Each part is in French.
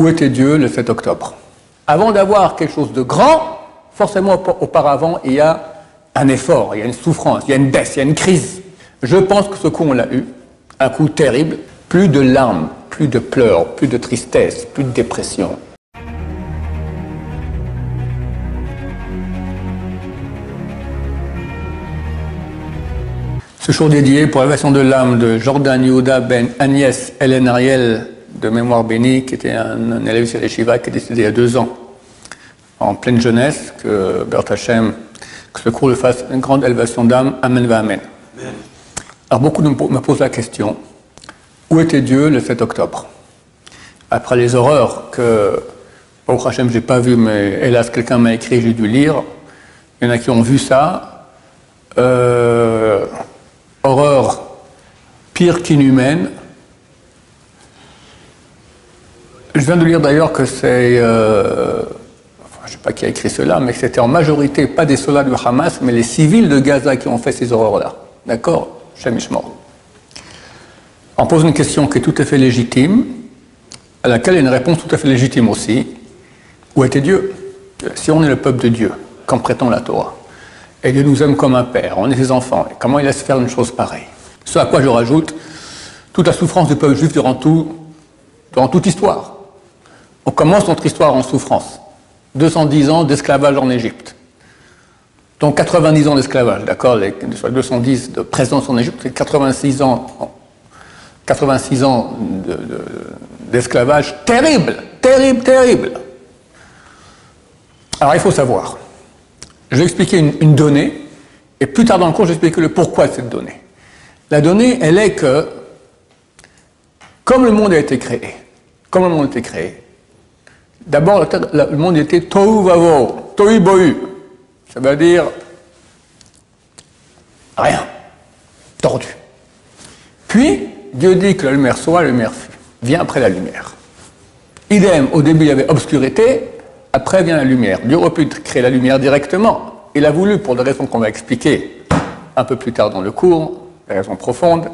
Où était Dieu le 7 octobre? Avant d'avoir quelque chose de grand, forcément auparavant, il y a un effort, il y a une souffrance, il y a une baisse, il y a une crise. Je pense que ce coup, on l'a eu, un coup terrible, plus de larmes, plus de pleurs, plus de tristesse, plus de dépression. Ce jour dédié pour l'élévation de l'âme de Jordan Yehuda Ben Agnès Hélène Ariel, de mémoire bénie, qui était un élève de Yeshiva qui est décédé il y a 2 ans, en pleine jeunesse, que Bert Hashem, que ce cours le fasse une grande élévation d'âme. Amen va Amen. Alors beaucoup me posent la question, où était Dieu le 7 octobre? Après les horreurs que, Baruch Hashem, je n'ai pas vu, mais hélas, quelqu'un m'a écrit, j'ai dû lire. Il y en a qui ont vu ça. Horreur pire qu'inhumaine. Je viens de lire d'ailleurs que c'est, je ne sais pas qui a écrit cela, mais que c'était en majorité pas des soldats du Hamas, mais les civils de Gaza qui ont fait ces horreurs-là. D'accord? Shem Yishmor. On pose une question qui est tout à fait légitime, à laquelle il y a une réponse tout à fait légitime aussi. Où était Dieu? Si on est le peuple de Dieu, comme prétend la Torah, et Dieu nous aime comme un père, on est ses enfants, et comment il laisse faire une chose pareille? Ce à quoi je rajoute toute la souffrance du peuple juif durant toute histoire. On commence notre histoire en souffrance. 210 ans d'esclavage en Égypte. Donc 90 ans d'esclavage, d'accord? Les 210 de présence en Égypte, c'est 86 ans d'esclavage terrible, terrible, terrible. Alors il faut savoir. Je vais expliquer une donnée, et plus tard dans le cours, je vais expliquer le pourquoi de cette donnée. La donnée, elle est que, comme le monde a été créé, d'abord le monde était tohu vavo, tohu bohu, ça veut dire rien, tordu. Puis, Dieu dit que la lumière soit, la lumière fut, vient après la lumière. Idem, au début il y avait obscurité, après vient la lumière. Dieu aurait pu créer la lumière directement. Il a voulu, pour des raisons qu'on va expliquer un peu plus tard dans le cours, des raisons profondes,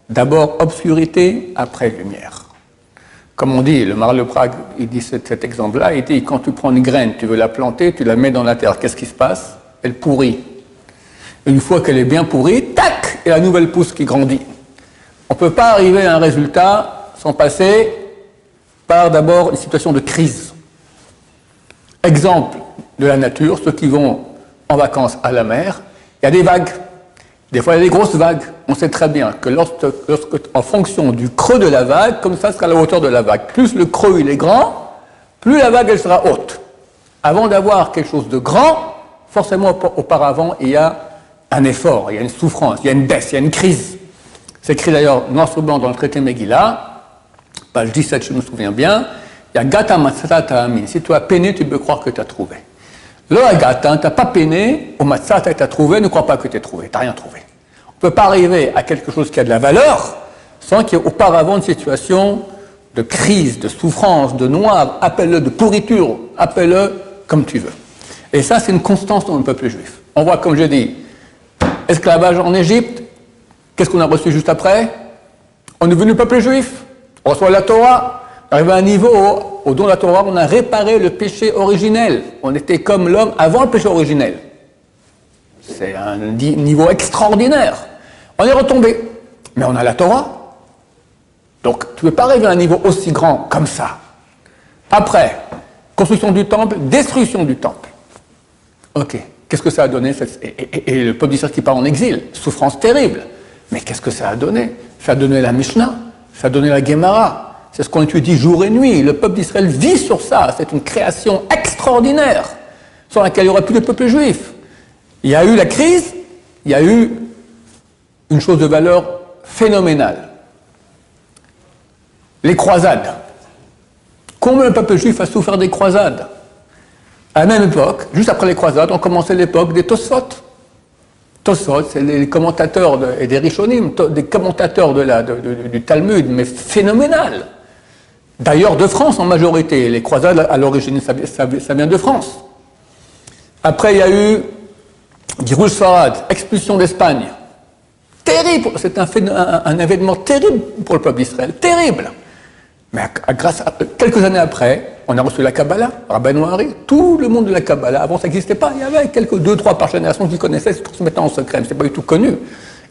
d'abord obscurité, après lumière. Comme on dit, le Maharal de Prague, il dit cet exemple-là, il dit, quand tu prends une graine, tu veux la planter, tu la mets dans la terre, qu'est-ce qui se passe? Elle pourrit. Une fois qu'elle est bien pourrie, tac, et la nouvelle pousse qui grandit. On ne peut pas arriver à un résultat sans passer par d'abord une situation de crise. Exemple de la nature, ceux qui vont en vacances à la mer, il y a des vagues. Des fois, il y a des grosses vagues. On sait très bien que en fonction du creux de la vague, comme ça sera la hauteur de la vague. Plus le creux il est grand, plus la vague elle sera haute. Avant d'avoir quelque chose de grand, forcément auparavant, il y a un effort, il y a une souffrance, il y a une baisse, il y a une crise. C'est écrit d'ailleurs noir sur blanc dans le traité Megillah, page 17, je me souviens bien. Il y a Gata Matzata Ta'amin. Si tu as peiné, tu peux croire que tu as trouvé. Là, Gata, tu n'as pas peiné, au Matzata tu as trouvé, ne crois pas que tu as trouvé. Tu n'as rien trouvé. On ne peut pas arriver à quelque chose qui a de la valeur sans qu'il y ait auparavant une situation de crise, de souffrance, de noir, appelle-le de pourriture, appelle-le comme tu veux. Et ça, c'est une constance dans le peuple juif. On voit, comme je dis, esclavage en Égypte. Qu'est-ce qu'on a reçu juste après? On est devenu peuple juif. On reçoit la Torah. Arrivé à un niveau où, dans la Torah, on a réparé le péché originel. On était comme l'homme avant le péché originel. C'est un niveau extraordinaire. On est retombé. Mais on a la Torah. Donc, tu ne peux pas arriver à un niveau aussi grand comme ça. Après, construction du temple, destruction du temple. Ok. Qu'est-ce que ça a donné? Et le peuple d'Israël qui part en exil. Souffrance terrible. Mais qu'est-ce que ça a donné? Ça a donné la Mishnah. Ça a donné la Gemara. C'est ce qu'on étudie jour et nuit. Le peuple d'Israël vit sur ça. C'est une création extraordinaire sans laquelle il n'y aurait plus de peuple juif. Il y a eu la crise, il y a eu une chose de valeur phénoménale. Les croisades. Combien le peuple juif a souffert des croisades? À la même époque, juste après les croisades, on commençait l'époque des Tosfot. Tosfot, c'est les commentateurs et des Rishonim, des commentateurs du Talmud, mais phénoménal. D'ailleurs, de France en majorité. Les croisades, à l'origine, ça vient de France. Après, il y a eu Girouj Sfarad, expulsion d'Espagne. Terrible, c'est un événement terrible pour le peuple d'Israël, terrible. Mais quelques années après, on a reçu la Kabbalah, Rabbeinu Hari. Tout le monde de la Kabbalah, avant ça n'existait pas. Il y avait quelques 2-3 par génération qui connaissaient, c'est pour se mettre en secret, mais ce n'est pas du tout connu.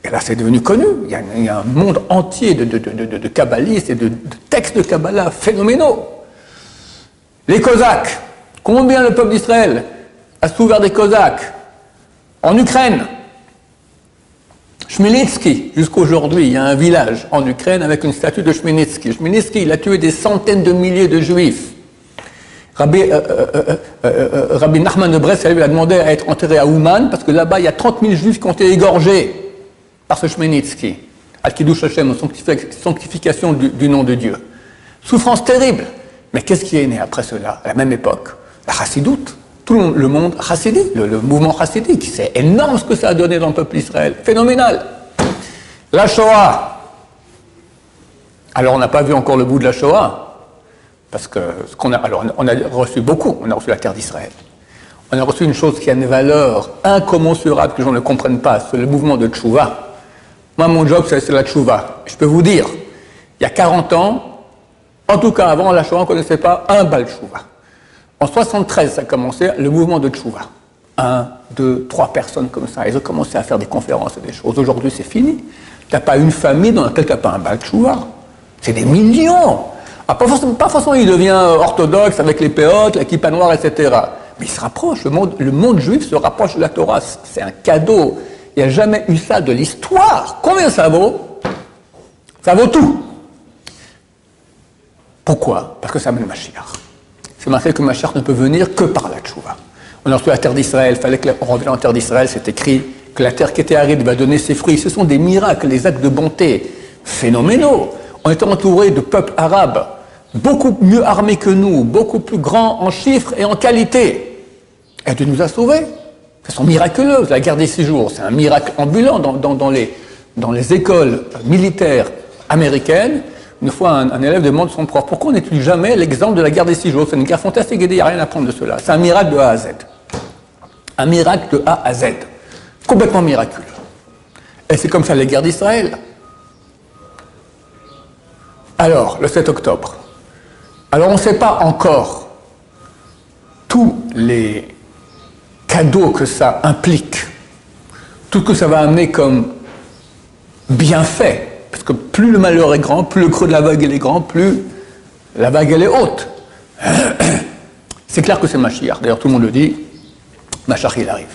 Et là, c'est devenu connu. Il y a un monde entier de kabbalistes et de textes de Kabbalah phénoménaux. Les Cosaques. Combien le peuple d'Israël a souffert des Cosaques en Ukraine? Chmielnytsky, jusqu'à aujourd'hui, il y a un village en Ukraine avec une statue de Chmielnytsky. Chmielnytsky, il a tué des centaines de milliers de juifs. Rabbi Nachman de Brest, il a demandé à être enterré à Ouman, parce que là-bas, il y a 30 000 juifs qui ont été égorgés par ce Chmielnytsky. Al-Kiddush Hashem, sanctification du nom de Dieu. Souffrance terrible. Mais qu'est-ce qui est né après cela, à la même époque? La chassidoute. Tout le monde chassidique, le mouvement chassidique. C'est énorme ce que ça a donné dans le peuple d'Israël. Phénoménal. La Shoah. Alors, on n'a pas vu encore le bout de la Shoah. Parce que alors, on a reçu beaucoup. On a reçu la terre d'Israël. On a reçu une chose qui a une valeur incommensurable que les gens ne comprennent pas. C'est le mouvement de Tchouva. Moi, mon job, c'est la Tchouva. Je peux vous dire, il y a 40 ans, en tout cas avant la Shoah, on ne connaissait pas un Baal Tchouva. En 73, ça a commencé le mouvement de Tchouva. 1, 2, 3 personnes comme ça. Ils ont commencé à faire des conférences et des choses. Aujourd'hui, c'est fini. Tu n'as pas une famille dans laquelle tu n'as pas un Baal Tchouva. C'est des millions. Ah, pas forcément, il devient orthodoxe avec les péotes, la kippa noire, etc. Mais il se rapproche. Le monde juif se rapproche de la Torah. C'est un cadeau. Il n'y a jamais eu ça de l'histoire. Combien ça vaut? Ça vaut tout. Pourquoi? Parce que ça amène Mashiach. C'est marqué que Mashiach ne peut venir que par la tchouva. On a reçu la terre d'Israël, il fallait qu'on revienne en terre d'Israël, c'est écrit que la terre qui était aride va donner ses fruits. Ce sont des miracles, des actes de bonté phénoménaux. On était entouré de peuples arabes, beaucoup mieux armés que nous, beaucoup plus grands en chiffres et en qualité. Et Dieu nous a sauvés. De façon miraculeuse. La guerre des 6 jours, c'est un miracle ambulant dans les écoles militaires américaines. Une fois, un élève demande à son prof, pourquoi on n'étudie jamais l'exemple de la guerre des 6 jours? C'est une guerre fantastique et il n'y a rien à apprendre de cela. C'est un miracle de A à Z. Un miracle de A à Z. Complètement miraculeux. Et c'est comme ça les guerres d'Israël. Alors, le 7 octobre. Alors, on ne sait pas encore tous les cadeaux que ça implique, tout ce que ça va amener comme bienfait. Parce que plus le malheur est grand, plus le creux de la vague est grand, plus la vague elle est haute. C'est clair que c'est Mashiach. D'ailleurs, tout le monde le dit, Mashiach il arrive.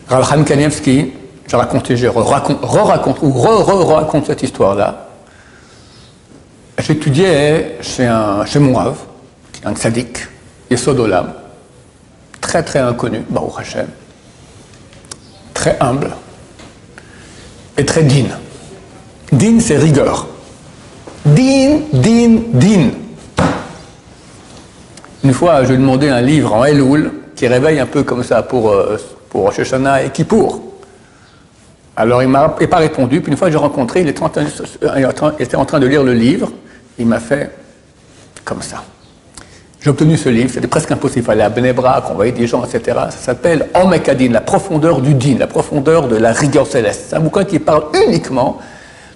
Rav Chaim Kanievski, j'ai raconté, je raconte cette histoire-là. J'étudiais chez mon Rav, un tzaddik, Yesod Olam, très très inconnu, Baruch Hashem, très humble, et très din. Din, c'est rigueur. Din. Une fois, je lui ai demandé un livre en Elul qui réveille un peu comme ça pour Rosh Hashanah et Kippour. Alors, il m'a pas répondu. Puis une fois, j'ai rencontré, il était en train de lire le livre. Il m'a fait comme ça. J'ai obtenu ce livre, c'était presque impossible. Il fallait à Bnei Brak, on voyait des gens, etc. Ça s'appelle Omek Hadin, la profondeur du din, la profondeur de la rigueur céleste. C'est un bouquin qui parle uniquement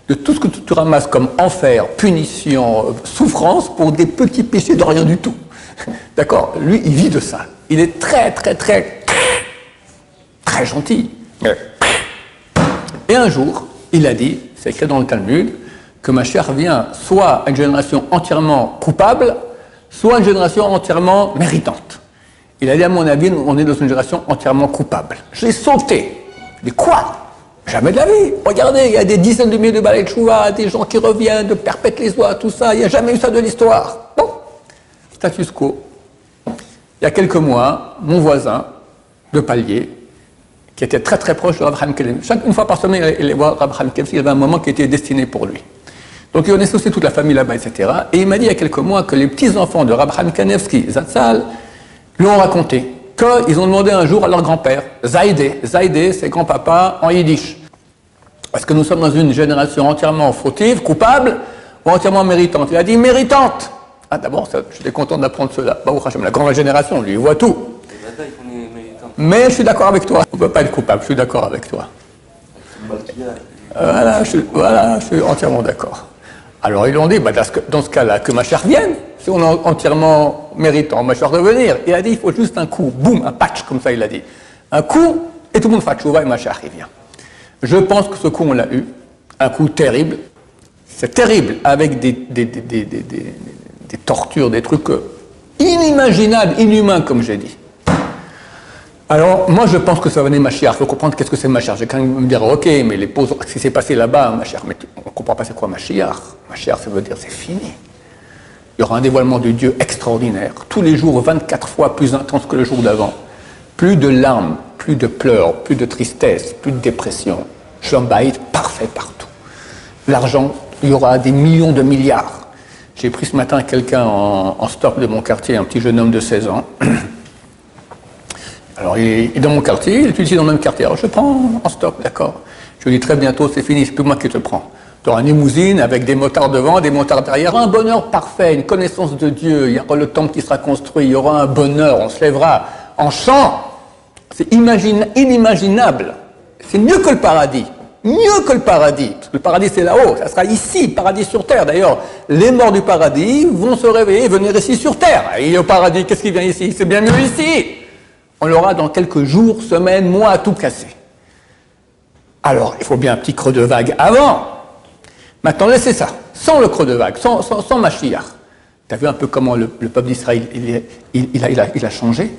de tout ce que tu ramasses comme enfer, punition, souffrance pour des petits péchés de rien du tout. D'accord? Lui, il vit de ça. Il est très gentil. Et un jour, il a dit, c'est écrit dans le Talmud, que Mashiach vient soit à une génération entièrement coupable, soit une génération entièrement méritante. Il a dit, à mon avis, on est dans une génération entièrement coupable. J'ai sauté. Mais quoi? Jamais de la vie. Regardez, il y a des dizaines de milliers de balais de chouva, des gens qui reviennent, de perpète les oies, tout ça. Il n'y a jamais eu ça de l'histoire. Bon. Status quo. Il y a quelques mois, mon voisin de palier, qui était très proche de Rav Chaim Kanievski, une fois par semaine, il allait voir Rav Chaim Kanievski, il y avait un moment qui était destiné pour lui. Donc il connaissait aussi toute la famille là-bas, etc. Et il m'a dit il y a quelques mois que les petits-enfants de Rav Chaim Kanievski, Zatzal, lui ont raconté qu'ils ont demandé un jour à leur grand-père, Zaïdé, c'est grand-papa en yiddish. Est-ce que nous sommes dans une génération entièrement fautive, coupable, ou entièrement méritante? Il a dit méritante. Ah d'abord, j'étais content d'apprendre cela. Baruch Hashem, la grande génération, lui, il voit tout. Mais je suis d'accord avec toi. On ne peut pas être coupable, je suis d'accord avec toi. Voilà, je suis entièrement d'accord. Alors ils lui ont dit, bah, dans ce cas-là, que Mashiach vienne, si on est entièrement méritant, Mashiach de venir. Il a dit, il faut juste un coup, boum, un patch, comme ça il a dit. Un coup, et tout le monde fait tchouva et Mashiach il vient. Je pense que ce coup, on l'a eu, un coup terrible. C'est terrible, avec des tortures, des trucs inimaginables, inhumains, comme j'ai dit. Alors, moi, je pense que ça venait Mashiach. Il faut comprendre qu'est-ce que c'est Mashiach. J'ai quand même me dire, ok, mais les pauses, ce qui s'est passé là-bas, Mashiach, mais on ne comprend pas c'est quoi Mashiach. Mashiach, ça veut dire c'est fini. Il y aura un dévoilement de Dieu extraordinaire. Tous les jours, 24 fois plus intense que le jour d'avant. Plus de larmes, plus de pleurs, plus de tristesse, plus de dépression. Shalom Bayit, parfait partout. L'argent, il y aura des millions de milliards. J'ai pris ce matin quelqu'un en stop de mon quartier, un petit jeune homme de 16 ans. Alors, il est dans mon quartier, il est ici dans le même quartier. Alors, je le prends en stop, d'accord. Je lui dis très bientôt, c'est fini, c'est plus moi qui te prends. Tu auras une limousine avec des motards devant, des motards derrière, un bonheur parfait, une connaissance de Dieu. Il y aura le temple qui sera construit, il y aura un bonheur, on se lèvera en chant. C'est inimaginable. C'est mieux que le paradis. Mieux que le paradis. Parce que le paradis, c'est là-haut. Ça sera ici, paradis sur terre. D'ailleurs, les morts du paradis vont se réveiller et venir ici sur terre. Et au paradis, qu'est-ce qui vient ici? C'est bien mieux ici. On l'aura dans quelques jours, semaines, mois, à tout casser. Alors, il faut bien un petit creux de vague avant. Maintenant, laissez ça. Sans le creux de vague, sans Mashiach. Tu as vu un peu comment le peuple d'Israël, il a changé?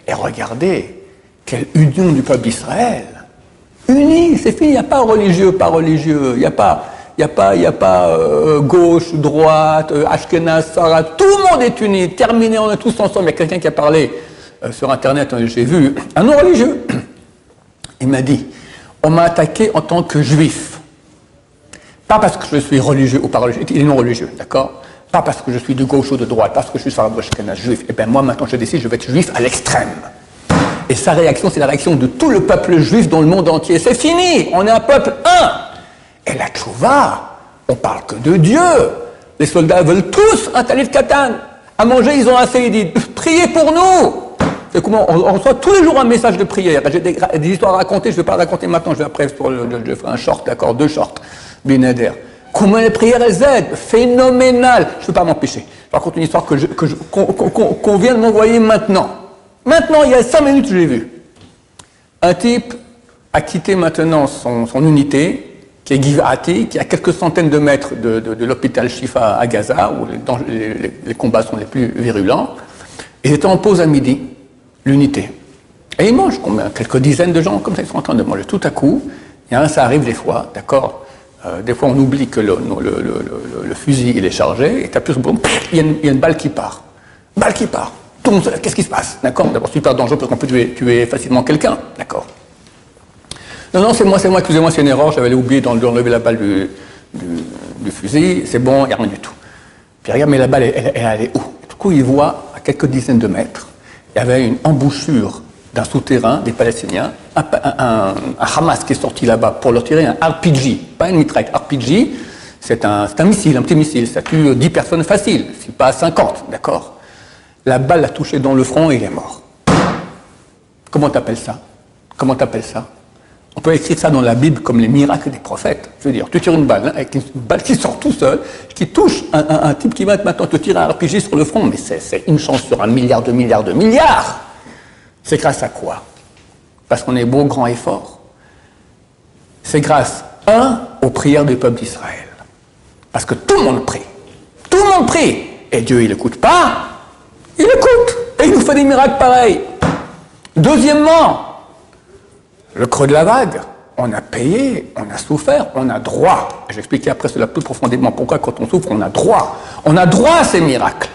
Et regardez, quelle union du peuple d'Israël. Uni, c'est fini, il n'y a pas religieux, pas religieux, il n'y a pas gauche, droite, Ashkenaz, Sarah, tout le monde est uni, terminé, on est tous ensemble. Il y a quelqu'un qui a parlé sur Internet, j'ai vu, un non-religieux. Il m'a dit, on m'a attaqué en tant que juif. Pas parce que je suis religieux ou pas religieux, il est non-religieux, d'accord? Pas parce que je suis de gauche ou de droite, parce que je suis Sarah Ashkenaz, juif. Et bien moi, maintenant, je décide, je vais être juif à l'extrême. Et sa réaction, c'est la réaction de tout le peuple juif dans le monde entier. C'est fini, on est un peuple un. Et la tchouva, on parle que de Dieu. Les soldats veulent tous un talit katan. À manger, ils ont assez, ils disent, priez pour nous. C'est comment on reçoit tous les jours un message de prière. J'ai des histoires à raconter, je ne vais pas raconter maintenant, je vais après je ferai un short, d'accord, 2 shorts, Binader. Comment les prières elles aident, phénoménal. Je ne peux pas m'empêcher. Je raconte une histoire qu'on vient de m'envoyer maintenant. Maintenant, il y a 5 minutes, je l'ai vu. Un type a quitté maintenant son unité, qui est Givati, qui est à quelques centaines de mètres de l'hôpital Shifa à Gaza, où les combats sont les plus virulents. Il était en pause à midi, l'unité. Et il mange combien? Quelques dizaines de gens, comme ça, ils sont en train de manger. Tout à coup, ça arrive des fois, d'accord? Des fois, on oublie que le fusil, il est chargé, et tu appuies sur le bouton, il y a une balle qui part. Balle qui part. Qu'est-ce qui se passe? D'accord? D'abord, super dangereux parce qu'on peut tuer facilement quelqu'un. D'accord? Non, c'est moi, excusez-moi, c'est une erreur, j'avais oublié d'enlever la balle du fusil, c'est bon, il n'y a rien du tout. Puis regarde, mais la balle, elle allait où? Du coup, il voit, à quelques dizaines de mètres, il y avait une embouchure d'un souterrain des Palestiniens, un Hamas qui est sorti là-bas pour leur tirer un RPG, pas une mitraille. RPG, c'est un missile, un petit missile, ça tue 10 personnes facile, si pas 50, d'accord? La balle l'a touché dans le front et il est mort. Comment t'appelles ça? Comment t'appelles ça? On peut écrire ça dans la Bible comme les miracles des prophètes. Je veux dire, tu tires une balle, avec une balle qui sort tout seul, qui touche un type qui va maintenant te tirer un RPG sur le front, mais c'est une chance sur 1 milliard de milliards de milliards. C'est grâce à quoi? Parce qu'on est beau, grand et fort. C'est grâce, aux prières du peuple d'Israël. Parce que tout le monde prie. Tout le monde prie. Et Dieu, il n'écoute pas. Il écoute. Et il nous fait des miracles pareils. Deuxièmement, le creux de la vague. On a payé, on a souffert, on a droit. Je vais expliquer après cela plus profondément pourquoi quand on souffre, on a droit. On a droit à ces miracles.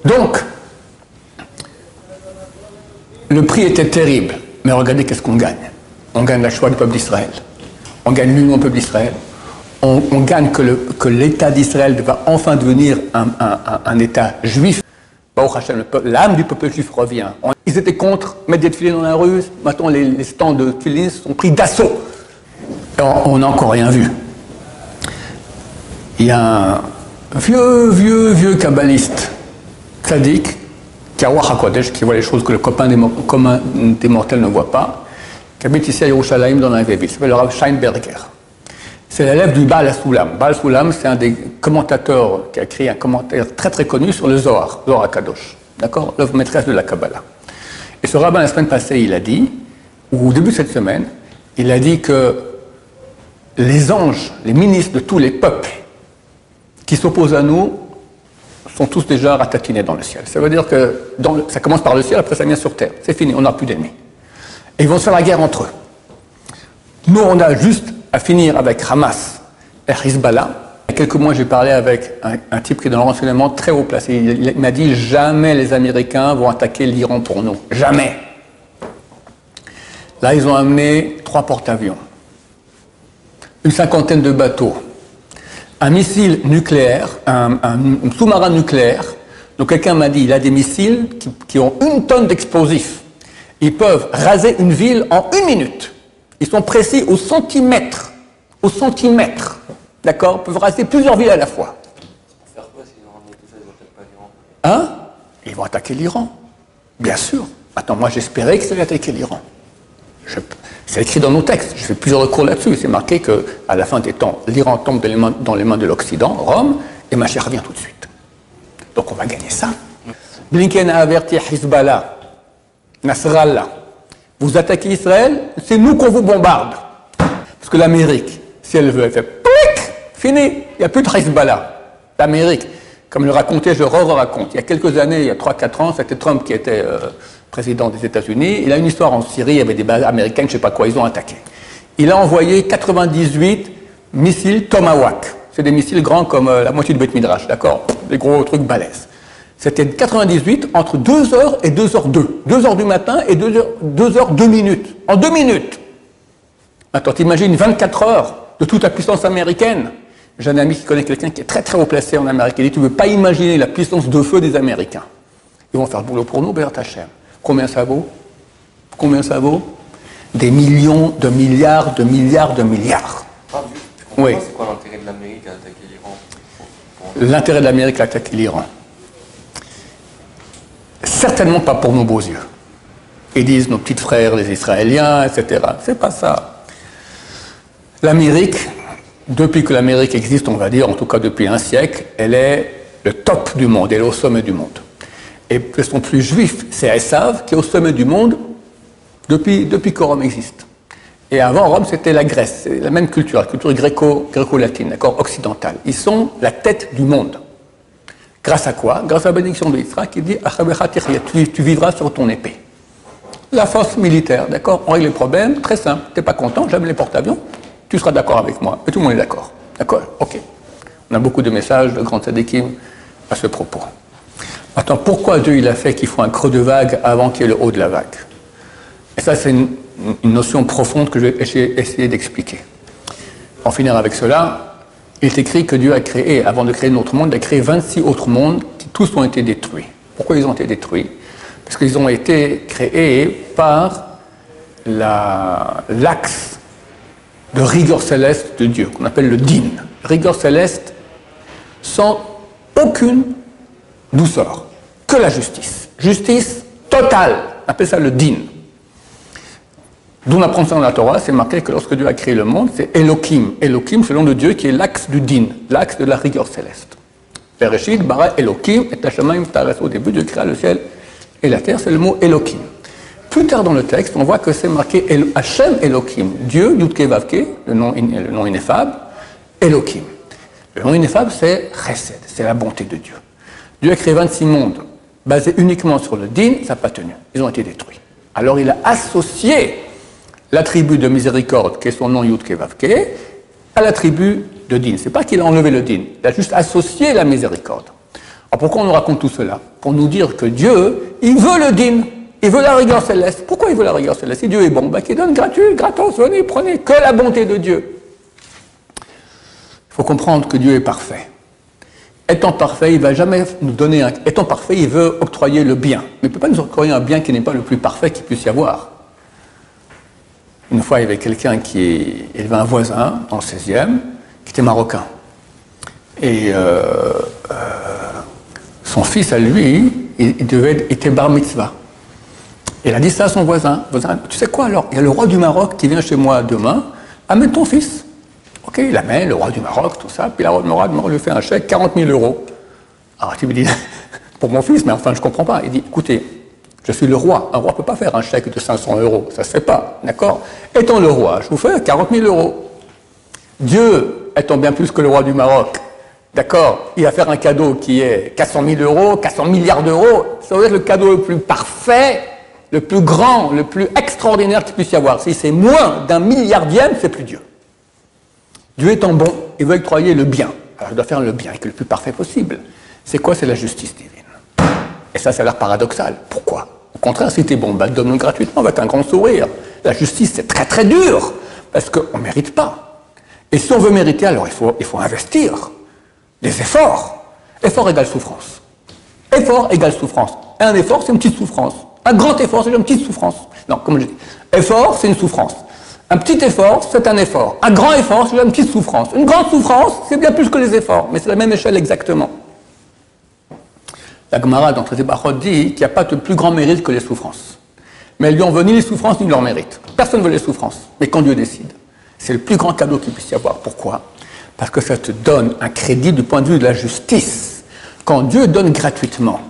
Donc, le prix était terrible. Mais regardez qu'est-ce qu'on gagne. On gagne la choix du peuple d'Israël. On gagne l'union du peuple d'Israël. On gagne que l'État d'Israël va enfin devenir un État juif. L'âme du peuple juif revient. Ils étaient contre mettre des tefilines dans la rue. Maintenant, les stands de tefilines sont pris d'assaut. On n'a encore rien vu. Il y a un vieux kabbaliste, tzaddik, qui a Ruach HaKodesh, qui voit les choses que le commun des mortels ne voit pas, qui habite ici à Yerushalayim dans la ville. Il s'appelle le Rav Scheinberger. C'est l'élève du Baal Soulam. Baal Soulam, c'est un des commentateurs qui a écrit un commentaire très très connu sur le Zohar, Zohar HaKadosh, d'accord, l'œuvre maîtresse de la Kabbalah. Et ce rabbin, la semaine passée, il a dit, ou au début de cette semaine, il a dit que les anges, les ministres de tous les peuples qui s'opposent à nous sont tous déjà ratatinés dans le ciel. Ça veut dire que ça commence par le ciel, après ça vient sur terre. C'est fini, on n'a plus d'ennemis. Et ils vont se faire la guerre entre eux. Nous, on a juste à finir avec Hamas et Hezbollah. Il y a quelques mois, j'ai parlé avec un type qui est dans le renseignement très haut placé. Il m'a dit, jamais les Américains vont attaquer l'Iran pour nous. Jamais. Là, ils ont amené 3 porte-avions, une 50aine de bateaux, un missile nucléaire, un sous-marin nucléaire. Donc quelqu'un m'a dit, il a des missiles qui ont 1 tonne d'explosifs. Ils peuvent raser une ville en 1 minute. Ils sont précis au centimètre. Au centimètre. D'accord? Ils peuvent raser plusieurs villes à la fois. Pour faire quoi s'ils ont ramené tout ça, ils n'attaquent pas l'Iran? Hein? Ils vont attaquer l'Iran. Bien sûr. Attends, moi j'espérais qu'ils allaient attaquer l'Iran. C'est écrit dans nos textes. Je fais plusieurs recours là-dessus. C'est marqué qu'à la fin des temps, l'Iran tombe dans les mains de l'Occident, Rome, et Mashiach revient tout de suite. Donc on va gagner ça. Blinken a averti Hezbollah, Nasrallah. Vous attaquez Israël, c'est nous qu'on vous bombarde. Parce que l'Amérique, si elle veut, elle fait PLIC, fini, il n'y a plus de Hezbollah. L'Amérique, comme le racontais, je raconte. Il y a quelques années, il y a 3-4 ans, c'était Trump qui était président des États-Unis. Il a une histoire en Syrie, il y avait des bases américaines, je ne sais pas quoi, ils ont attaqué. Il a envoyé 98 missiles Tomahawk. C'est des missiles grands comme la moitié du Beth Midrash, d'accord? Des gros trucs balèzes. C'était 98 entre 2h et 2h02. 2h du matin et 2h 2 minutes. En 2 minutes. Maintenant, t'imagines 24 heures de toute la puissance américaine. J'ai un ami qui connaît quelqu'un qui est très très haut placé en Amérique. Il dit, tu ne peux pas imaginer la puissance de feu des Américains. Ils vont faire le boulot pour nous, Béat Hachem. Combien ça vaut? Combien ça vaut? Des millions de milliards de milliards de milliards. Ah, tu oui. C'est quoi l'intérêt de l'Amérique à attaquer l'Iran? L'intérêt de l'Amérique à attaquer l'Iran? Certainement pas pour nos beaux yeux. Ils disent nos petits frères, les Israéliens, etc. C'est pas ça. L'Amérique, depuis que l'Amérique existe, on va dire, en tout cas depuis un siècle, elle est le top du monde, elle est au sommet du monde. Et son plus juif, c'est Esav, qui est au sommet du monde depuis que Rome existe. Et avant Rome, c'était la Grèce, c'est la même culture, la culture gréco-latine, d'accord, occidentale. Ils sont la tête du monde. Grâce à quoi? Grâce à la bénédiction de Yitzhak qui dit « tu vivras sur ton épée ». La force militaire, d'accord? On règle les problèmes, très simple. Tu n'es pas content, j'aime les porte-avions, tu seras d'accord avec moi. Et tout le monde est d'accord. D'accord? Ok. On a beaucoup de messages de grands tzadikim à ce propos. Maintenant, pourquoi Dieu il a fait qu'il faut un creux de vague avant qu'il y ait le haut de la vague? Et ça, c'est une notion profonde que je vais essayer d'expliquer. En finir avec cela, il est écrit que Dieu a créé, avant de créer notre monde, il a créé 26 autres mondes qui tous ont été détruits. Pourquoi ils ont été détruits? Parce qu'ils ont été créés par l'axe de rigueur céleste de Dieu, qu'on appelle le din. Rigueur céleste sans aucune douceur, que la justice. Justice totale, on appelle ça le din. D'où on apprend ça dans la Torah, c'est marqué que lorsque Dieu a créé le monde, c'est Elohim. Elohim, c'est le nom de Dieu qui est l'axe du din, l'axe de la rigueur céleste. Bereshit, bara Elohim, et Hashamayim tares. Au début, Dieu créa le ciel et la terre, c'est le mot Elohim. Plus tard dans le texte, on voit que c'est marqué Hashem Elohim, Dieu, Yudke Vavke, le nom ineffable, Elohim. Le nom ineffable, c'est Chesed, c'est la bonté de Dieu. Dieu a créé 26 mondes, basés uniquement sur le din, ça n'a pas tenu. Ils ont été détruits. Alors il a associé l'attribut de miséricorde, qui est son nom Yudke Vavke, à l'attribut de din. C'est pas qu'il a enlevé le din, il a juste associé la miséricorde. Alors pourquoi on nous raconte tout cela? Pour nous dire que Dieu, il veut le din, il veut la rigueur céleste. Pourquoi il veut la rigueur céleste? Si Dieu est bon, qu'il donne gratuit, gratos, venez, prenez, que la bonté de Dieu. Il faut comprendre que Dieu est parfait. Étant parfait, il ne va jamais nous donner un... Étant parfait, il veut octroyer le bien. Mais il ne peut pas nous octroyer un bien qui n'est pas le plus parfait qu'il puisse y avoir. Une fois, il y avait quelqu'un qui élevait un voisin, en 16e, qui était marocain. Et son fils, à lui, il était bar mitzvah. Il a dit ça à son voisin. Tu sais quoi alors? Il y a le roi du Maroc qui vient chez moi demain. Amène ton fils. Ok, il amène le roi du Maroc, tout ça, puis le roi du Maroc lui fait un chèque, 40 000 euros. Alors tu me dis, pour mon fils, mais enfin je ne comprends pas. Il dit, écoutez, je suis le roi. Un roi ne peut pas faire un chèque de 500 euros, ça ne se fait pas, d'accord? Étant le roi, je vous fais 40 000 euros. Dieu étant bien plus que le roi du Maroc, d'accord, il va faire un cadeau qui est 400 000 euros, 400 milliards d'euros, ça va être le cadeau le plus parfait, le plus grand, le plus extraordinaire qu'il puisse y avoir. Si c'est moins d'un milliardième, c'est plus Dieu. Dieu étant bon, il veut octroyer le bien. Alors il doit faire le bien, et que le plus parfait possible. C'est quoi? C'est la justice divine. Et ça a l'air paradoxal. Pourquoi? Au contraire, si t'es bon, bah, donne-nous gratuitement avec un grand sourire. La justice, c'est très très dur, parce qu'on ne mérite pas. Et si on veut mériter, alors il faut investir des efforts. Effort égale souffrance. Effort égale souffrance. Et un effort, c'est une petite souffrance. Un grand effort, c'est une petite souffrance. Non, comme je dis, effort, c'est une souffrance. Un petit effort, c'est un effort. Un grand effort, c'est une petite souffrance. Une grande souffrance, c'est bien plus que les efforts, mais c'est la même échelle exactement. La Gemara dans Traité Brachot dit qu'il n'y a pas de plus grand mérite que les souffrances. Mais elles lui ont venu les souffrances ni leur mérite. Personne ne veut les souffrances, mais quand Dieu décide. C'est le plus grand cadeau qu'il puisse y avoir. Pourquoi? Parce que ça te donne un crédit du point de vue de la justice. Quand Dieu donne gratuitement,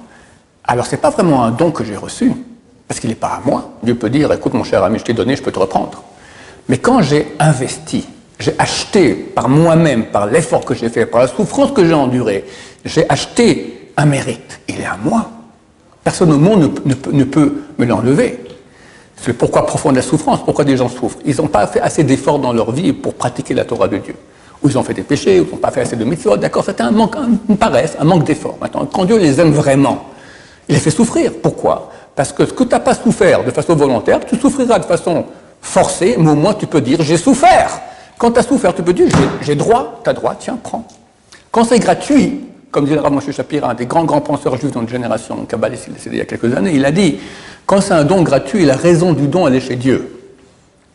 alors ce n'est pas vraiment un don que j'ai reçu, parce qu'il n'est pas à moi. Dieu peut dire, écoute mon cher ami, je t'ai donné, je peux te reprendre. Mais quand j'ai investi, j'ai acheté par moi-même, par l'effort que j'ai fait, par la souffrance que j'ai endurée, j'ai acheté un mérite. Il est à moi. Personne au monde ne peut me l'enlever. C'est pourquoi profond de la souffrance, pourquoi des gens souffrent. Ils n'ont pas fait assez d'efforts dans leur vie pour pratiquer la Torah de Dieu. Ou ils ont fait des péchés, ou ils n'ont pas fait assez de mitzvot, d'accord, c'était un manque, une paresse, un manque d'efforts. Maintenant, quand Dieu les aime vraiment, il les fait souffrir. Pourquoi? Parce que ce que tu n'as pas souffert de façon volontaire, tu souffriras de façon forcée, mais au moins tu peux dire « j'ai souffert ». Quand tu as souffert, tu peux dire « j'ai droit », tu as droit, tiens, prends. Quand c'est gratuit, comme disait le Rav Moshe Shapira, un des grands penseurs juifs dans notre génération, kabbaliste, il est décédé il y a quelques années, il a dit « quand c'est un don gratuit, la raison du don, elle est chez Dieu.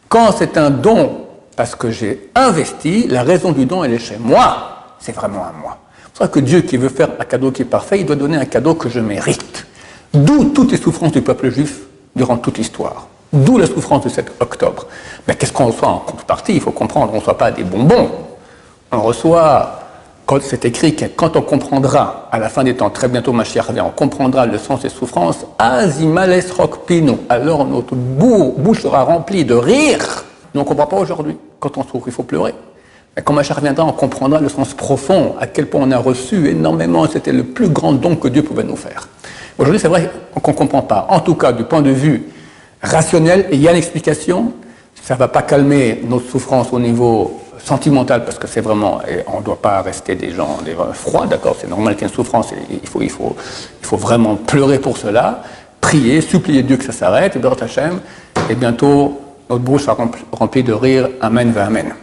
Quand c'est un don parce que j'ai investi, la raison du don, elle est chez moi. C'est vraiment à moi. C'est pour ça que Dieu, qui veut faire un cadeau qui est parfait, il doit donner un cadeau que je mérite. D'où toutes les souffrances du peuple juif durant toute l'histoire. D'où la souffrance de 7 octobre. Mais qu'est-ce qu'on reçoit en contrepartie? Il faut comprendre, on ne reçoit pas des bonbons. On reçoit, quand c'est écrit que quand on comprendra, à la fin des temps, très bientôt Mashiach revient, on comprendra le sens des souffrances, Azimales Rokpino, alors notre bouche sera remplie de rire. Nous, on ne comprend pas aujourd'hui. Quand on souffre, il faut pleurer. Mais quand Mashiach reviendra, on comprendra le sens profond, à quel point on a reçu énormément, c'était le plus grand don que Dieu pouvait nous faire. Aujourd'hui, c'est vrai qu'on ne comprend pas. En tout cas, du point de vue rationnel, et il y a une explication, ça ne va pas calmer notre souffrance au niveau sentimental, parce que c'est vraiment, on ne doit pas rester des gens froids, d'accord, c'est normal qu'il y ait une souffrance, il faut vraiment pleurer pour cela, prier, supplier Dieu que ça s'arrête, et bientôt notre bouche sera remplie de rire, amen, va amen.